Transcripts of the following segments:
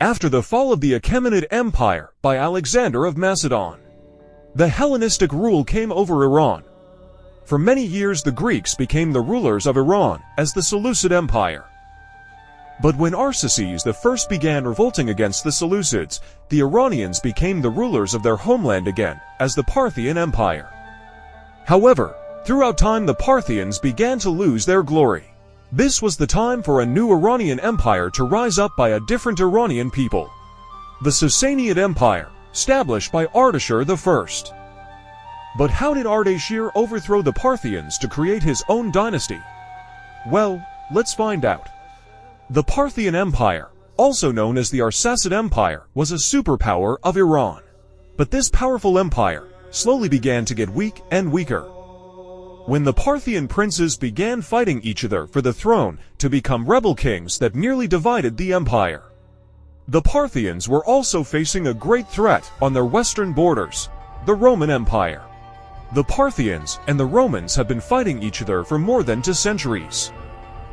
After the fall of the Achaemenid Empire by Alexander of Macedon, the Hellenistic rule came over Iran. For many years the Greeks became the rulers of Iran as the Seleucid Empire. But when Arsaces I began revolting against the Seleucids, the Iranians became the rulers of their homeland again as the Parthian Empire. However, throughout time the Parthians began to lose their glory. This was the time for a new Iranian empire to rise up by a different Iranian people. The Sasanian Empire, established by Ardashir I. But how did Ardashir overthrow the Parthians to create his own dynasty? Well, let's find out. The Parthian Empire, also known as the Arsacid Empire, was a superpower of Iran. But this powerful empire slowly began to get weak and weaker. When the Parthian princes began fighting each other for the throne to become rebel kings that nearly divided the empire. The Parthians were also facing a great threat on their western borders, the Roman Empire. The Parthians and the Romans have been fighting each other for more than 2 centuries.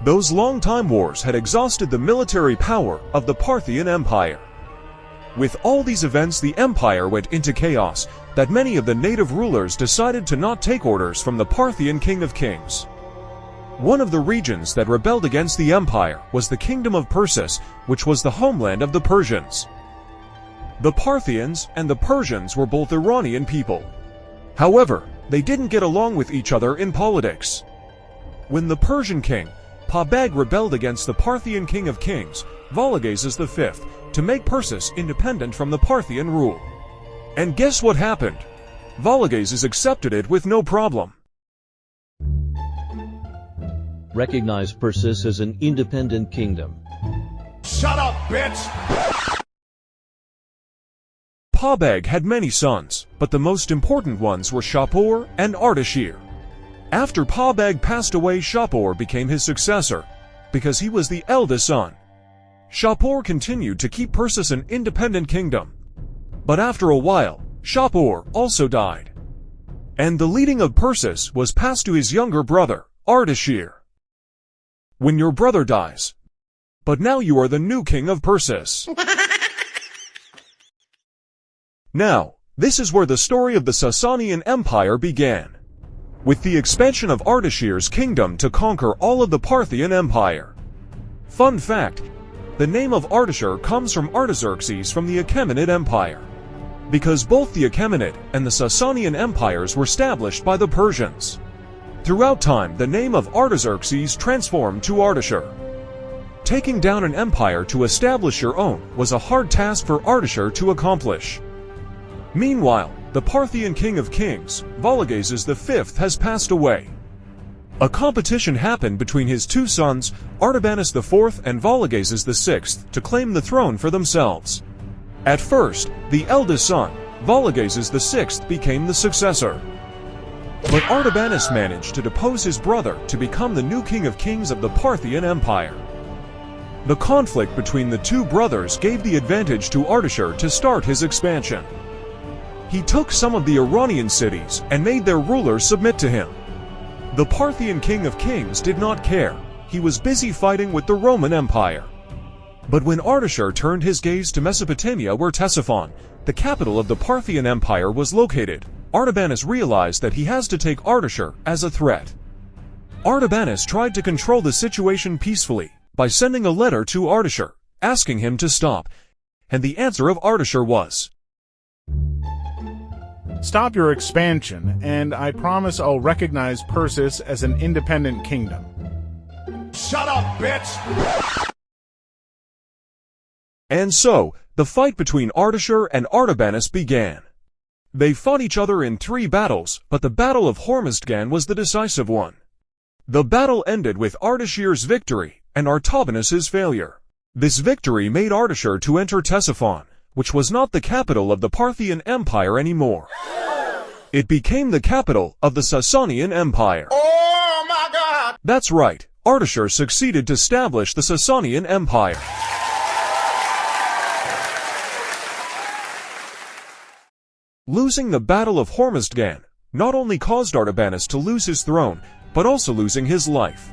Those long-time wars had exhausted the military power of the Parthian Empire. With all these events, the empire went into chaos that many of the native rulers decided to not take orders from the Parthian king of kings. One of the regions that rebelled against the empire was the kingdom of Persis, which was the homeland of the Persians. The Parthians and the Persians were both Iranian people. However, they didn't get along with each other in politics. When the Persian king, Pabag, rebelled against the Parthian king of kings, Vologases V, to make Persis independent from the Parthian rule. And guess what happened? Vologases accepted it with no problem. Recognize Persis as an independent kingdom. Shut up, bitch! Pabag had many sons, but the most important ones were Shapur and Ardashir. After Pabag passed away, Shapur became his successor, because he was the eldest son. Shapur continued to keep Persis an independent kingdom. But after a while, Shapur also died. And the leading of Persis was passed to his younger brother, Ardashir. When your brother dies, but now you are the new king of Persis. Now, this is where the story of the Sasanian Empire began, with the expansion of Ardashir's kingdom to conquer all of the Parthian Empire. Fun fact, the name of Ardashir comes from Artaxerxes from the Achaemenid Empire, because both the Achaemenid and the Sasanian empires were established by the Persians. Throughout time, the name of Artaxerxes transformed to Ardashir. Taking down an empire to establish your own was a hard task for Ardashir to accomplish. Meanwhile, the Parthian king of kings, Vologases V, has passed away. A competition happened between his 2 sons, Artabanus IV and Vologases VI, to claim the throne for themselves. At first, the eldest son, Vologases VI, became the successor. But Artabanus managed to depose his brother to become the new king of kings of the Parthian Empire. The conflict between the 2 brothers gave the advantage to Ardashir to start his expansion. He took some of the Iranian cities and made their rulers submit to him. The Parthian king of kings did not care. He was busy fighting with the Roman Empire. But when Ardashir turned his gaze to Mesopotamia, where Ctesiphon, the capital of the Parthian Empire, was located, Artabanus realized that he has to take Ardashir as a threat. Artabanus tried to control the situation peacefully by sending a letter to Ardashir, asking him to stop, and the answer of Ardashir was, Stop your expansion, and I promise I'll recognize Persis as an independent kingdom. Shut up, bitch! And so, the fight between Ardashir and Artabanus began. They fought each other in 3 battles, but the Battle of Hormizgan was the decisive one. The battle ended with Ardashir's victory and Artabanus's failure. This victory made Ardashir to enter Ctesiphon, which was not the capital of the Parthian Empire anymore. It became the capital of the Sasanian Empire. Oh my God! That's right, Ardashir succeeded to establish the Sasanian Empire. Losing the Battle of Hormizgan not only caused Artabanus to lose his throne, but also losing his life.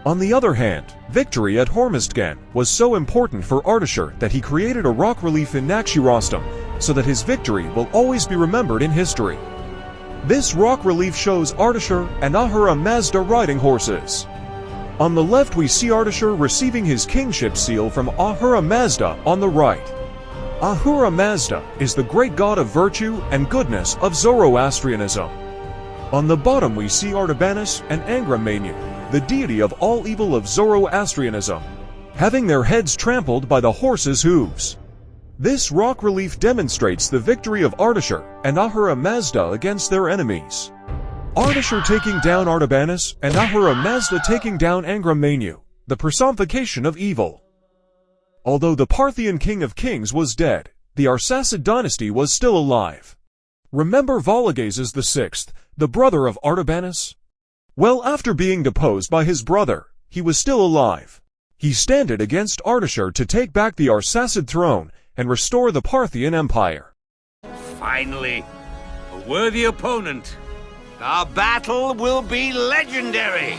On the other hand, victory at Hormizgan was so important for Ardashir that he created a rock relief in Nakhchiravstan so that his victory will always be remembered in history. This rock relief shows Ardashir and Ahura Mazda riding horses. On the left we see Ardashir receiving his kingship seal from Ahura Mazda on the right. Ahura Mazda is the great god of virtue and goodness of Zoroastrianism. On the bottom we see Artabanus and Angra Mainyu, the deity of all evil of Zoroastrianism, having their heads trampled by the horses' hooves. This rock relief demonstrates the victory of Ardashir and Ahura Mazda against their enemies. Ardashir taking down Artabanus and Ahura Mazda taking down Angra Mainyu, the personification of evil. Although the Parthian king of kings was dead, the Arsacid dynasty was still alive. Remember Vologases VI, the brother of Artabanus? Well, after being deposed by his brother, he was still alive. He standed against Ardashir to take back the Arsacid throne and restore the Parthian Empire. Finally, a worthy opponent. Our battle will be legendary!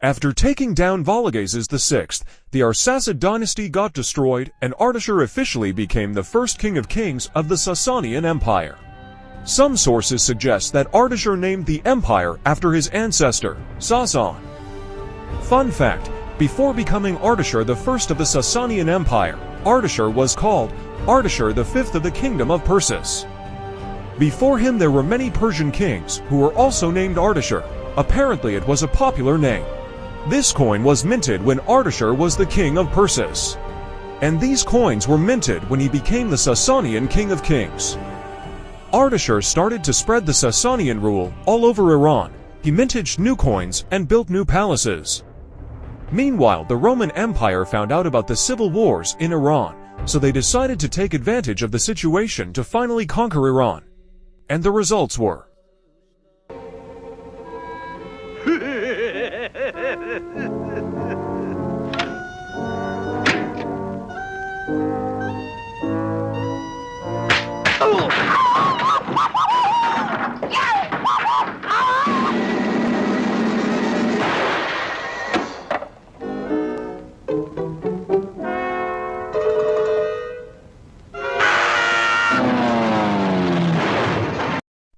After taking down Vologases VI, the Arsacid dynasty got destroyed and Ardashir officially became the first king of kings of the Sasanian Empire. Some sources suggest that Ardashir named the empire after his ancestor, Sasan. Fun fact, before becoming Ardashir the first of the Sasanian Empire, Ardashir was called Ardashir V of the Kingdom of Persis. Before him there were many Persian kings who were also named Ardashir. Apparently it was a popular name. This coin was minted when Ardashir was the king of Persis. And these coins were minted when he became the Sasanian king of kings. Ardashir started to spread the Sasanian rule all over Iran. He minted new coins and built new palaces. Meanwhile, the Roman Empire found out about the civil wars in Iran, so they decided to take advantage of the situation to finally conquer Iran. And the results were...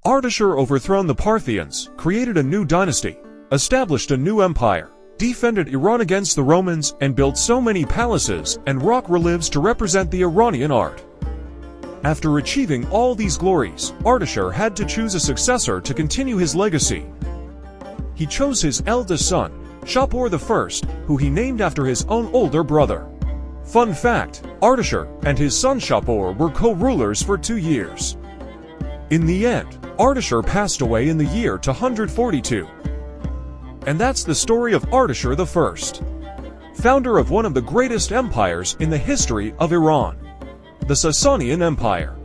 Ardashir overthrown the Parthians, created a new dynasty, established a new empire, defended Iran against the Romans, and built so many palaces and rock reliefs to represent the Iranian art. After achieving all these glories, Ardashir had to choose a successor to continue his legacy. He chose his eldest son, Shapur I, who he named after his own older brother. Fun fact, Ardashir and his son Shapur were co-rulers for 2 years. In the end, Ardashir passed away in the year 242. And that's the story of Ardashir I, founder of one of the greatest empires in the history of Iran, the Sasanian Empire.